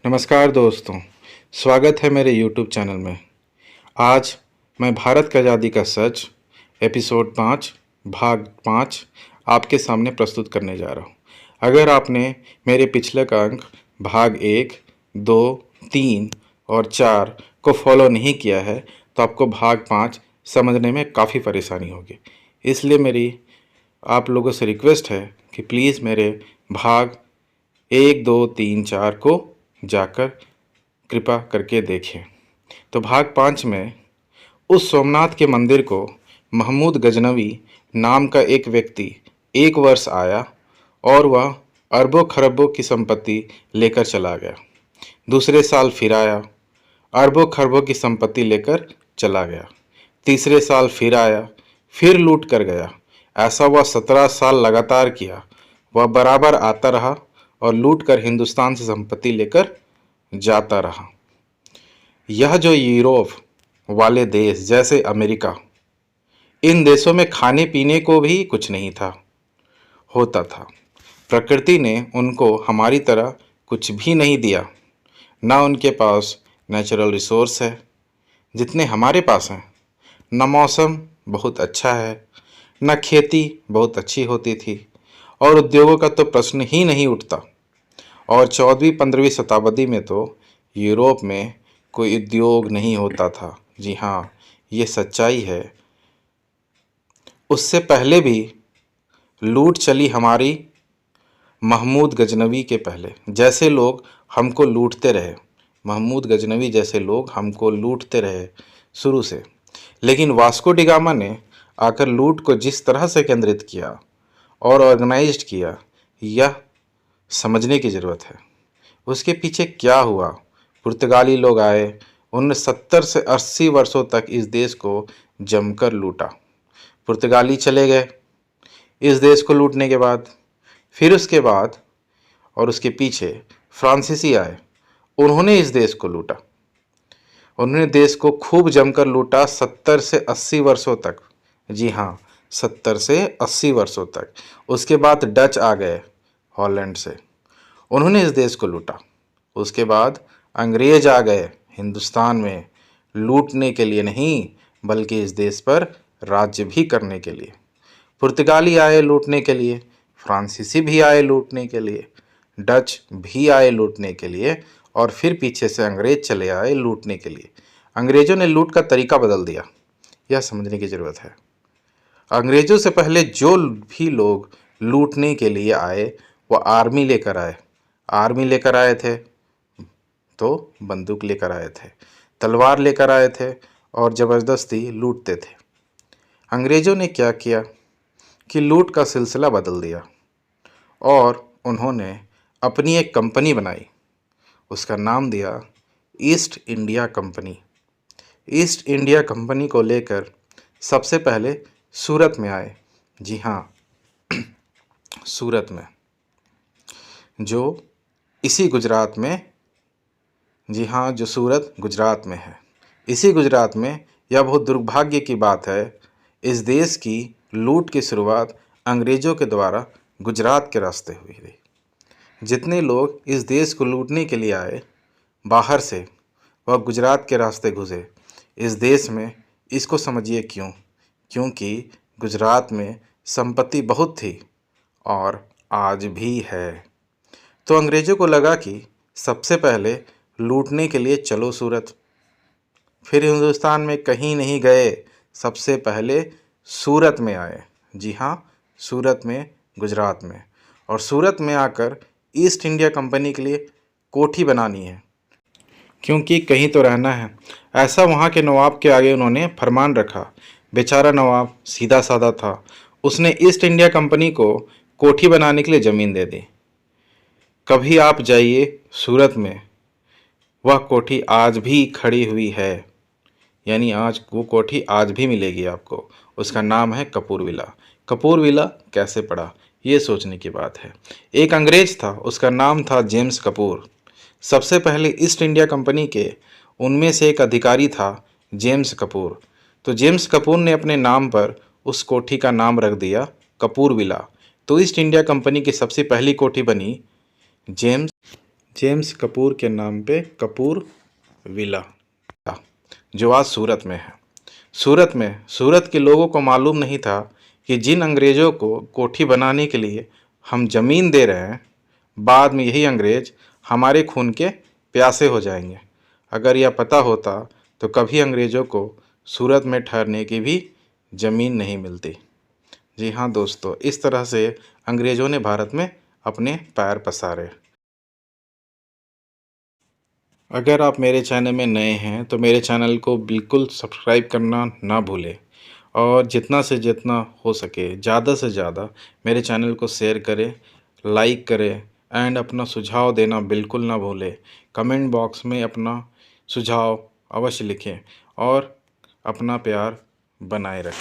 नमस्कार दोस्तों, स्वागत है मेरे यूट्यूब चैनल में। आज मैं भारत की आज़ादी का सच एपिसोड 5 भाग 5 आपके सामने प्रस्तुत करने जा रहा हूँ। अगर आपने मेरे पिछले का अंक भाग 1, 2, 3 और 4 को फॉलो नहीं किया है तो आपको भाग 5 समझने में काफ़ी परेशानी होगी। इसलिए मेरी आप लोगों से रिक्वेस्ट है कि प्लीज़ मेरे भाग 1, 2, 3, 4 को जाकर कृपा करके देखें। तो भाग 5 में उस सोमनाथ के मंदिर को महमूद गजनवी नाम का एक व्यक्ति एक वर्ष आया और वह अरबों खरबों की संपत्ति लेकर चला गया। दूसरे साल फिर आया, अरबों खरबों की संपत्ति लेकर चला गया। तीसरे साल फिर आया, फिर लूट कर गया। ऐसा वह 17 साल लगातार किया। वह बराबर आता रहा और लूट कर हिंदुस्तान से संपत्ति लेकर जाता रहा। यह जो यूरोप वाले देश जैसे अमेरिका, इन देशों में खाने पीने को भी कुछ नहीं था होता था। प्रकृति ने उनको हमारी तरह कुछ भी नहीं दिया। ना उनके पास नेचुरल रिसोर्स है जितने हमारे पास हैं, न मौसम बहुत अच्छा है, न खेती बहुत अच्छी होती थी, और उद्योगों का तो प्रश्न ही नहीं उठता। और 14वीं-15वीं शताब्दी में तो यूरोप में कोई उद्योग नहीं होता था। जी हाँ, ये सच्चाई है। उससे पहले भी लूट चली हमारी महमूद गजनवी के पहले। जैसे लोग हमको लूटते रहे, महमूद गजनवी जैसे लोग हमको लूटते रहे शुरू से। लेकिन वास्को डी गामा ने आकर लूट को जिस तरह से केंद्रित किया और ऑर्गेनाइज्ड किया, यह समझने की ज़रूरत है। उसके पीछे क्या हुआ? पुर्तगाली लोग आए, उन्होंने 70 से 80 वर्षों तक इस देश को जमकर लूटा। पुर्तगाली चले गए इस देश को लूटने के बाद। फिर उसके बाद और उसके पीछे फ्रांसीसी आए, उन्होंने इस देश को लूटा। उन्होंने देश को खूब जमकर लूटा 70 से 80 वर्षों तक। जी हाँ, 70 से 80 वर्षों तक। उसके बाद डच आ गए हॉलैंड से, उन्होंने इस देश को लूटा। उसके बाद अंग्रेज आ गए हिंदुस्तान में, लूटने के लिए नहीं बल्कि इस देश पर राज्य भी करने के लिए। पुर्तगाली आए लूटने के लिए, फ्रांसीसी भी आए लूटने के लिए, डच भी आए लूटने के लिए, और फिर पीछे से अंग्रेज चले आए लूटने के लिए। अंग्रेज़ों ने लूट का तरीका बदल दिया, यह समझने की ज़रूरत है। अंग्रेज़ों से पहले जो भी लोग लूटने के लिए आए वो आर्मी लेकर आए। आर्मी लेकर आए थे तो बंदूक लेकर आए थे, तलवार लेकर आए थे और ज़बरदस्ती लूटते थे। अंग्रेज़ों ने क्या किया कि लूट का सिलसिला बदल दिया और उन्होंने अपनी एक कंपनी बनाई। उसका नाम दिया east India company. East India company को लेकर सबसे पहले सूरत में आए। जी हाँ, सूरत में, जो इसी गुजरात में, जी हाँ, जो सूरत गुजरात में है। इसी गुजरात में, यह बहुत दुर्भाग्य की बात है, इस देश की लूट की शुरुआत अंग्रेज़ों के द्वारा गुजरात के रास्ते हुई थी। जितने लोग इस देश को लूटने के लिए आए बाहर से, वह गुजरात के रास्ते घुसे इस देश में। इसको समझिए क्यों? क्योंकि गुजरात में संपत्ति बहुत थी और आज भी है। तो अंग्रेज़ों को लगा कि सबसे पहले लूटने के लिए चलो सूरत। फिर हिंदुस्तान में कहीं नहीं गए, सबसे पहले सूरत में आए। जी हाँ, सूरत में, गुजरात में। और सूरत में आकर ईस्ट इंडिया कंपनी के लिए कोठी बनानी है, क्योंकि कहीं तो रहना है। ऐसा वहाँ के नवाब के आगे उन्होंने फरमान रखा। बेचारा नवाब सीधा साधा था, उसने ईस्ट इंडिया कंपनी को कोठी बनाने के लिए ज़मीन दे दी। कभी आप जाइए सूरत में, वह कोठी आज भी खड़ी हुई है, यानी आज वो कोठी आज भी मिलेगी आपको। उसका नाम है कपूर विला। कपूर विला कैसे पड़ा, ये सोचने की बात है। एक अंग्रेज था, उसका नाम था जेम्स कपूर। सबसे पहले ईस्ट इंडिया कंपनी के उनमें से एक अधिकारी था जेम्स कपूर। तो जेम्स कपूर ने अपने नाम पर उस कोठी का नाम रख दिया कपूर विला। तो ईस्ट इंडिया कंपनी की सबसे पहली कोठी बनी जेम्स जेम्स कपूर के नाम पे कपूर विला, जो आज सूरत में है। सूरत के लोगों को मालूम नहीं था कि जिन अंग्रेज़ों को कोठी बनाने के लिए हम ज़मीन दे रहे हैं, बाद में यही अंग्रेज़ हमारे खून के प्यासे हो जाएंगे। अगर यह पता होता तो कभी अंग्रेज़ों को सूरत में ठहरने की भी ज़मीन नहीं मिलती। जी हाँ दोस्तों, इस तरह से अंग्रेज़ों ने भारत में अपने पैर पसारे। अगर आप मेरे चैनल में नए हैं तो मेरे चैनल को बिल्कुल सब्सक्राइब करना ना भूलें और जितना से जितना हो सके ज़्यादा से ज़्यादा मेरे चैनल को शेयर करें, लाइक करें एंड अपना सुझाव देना बिल्कुल ना भूलें। कमेंट बॉक्स में अपना सुझाव अवश्य लिखें और अपना प्यार बनाए रखें।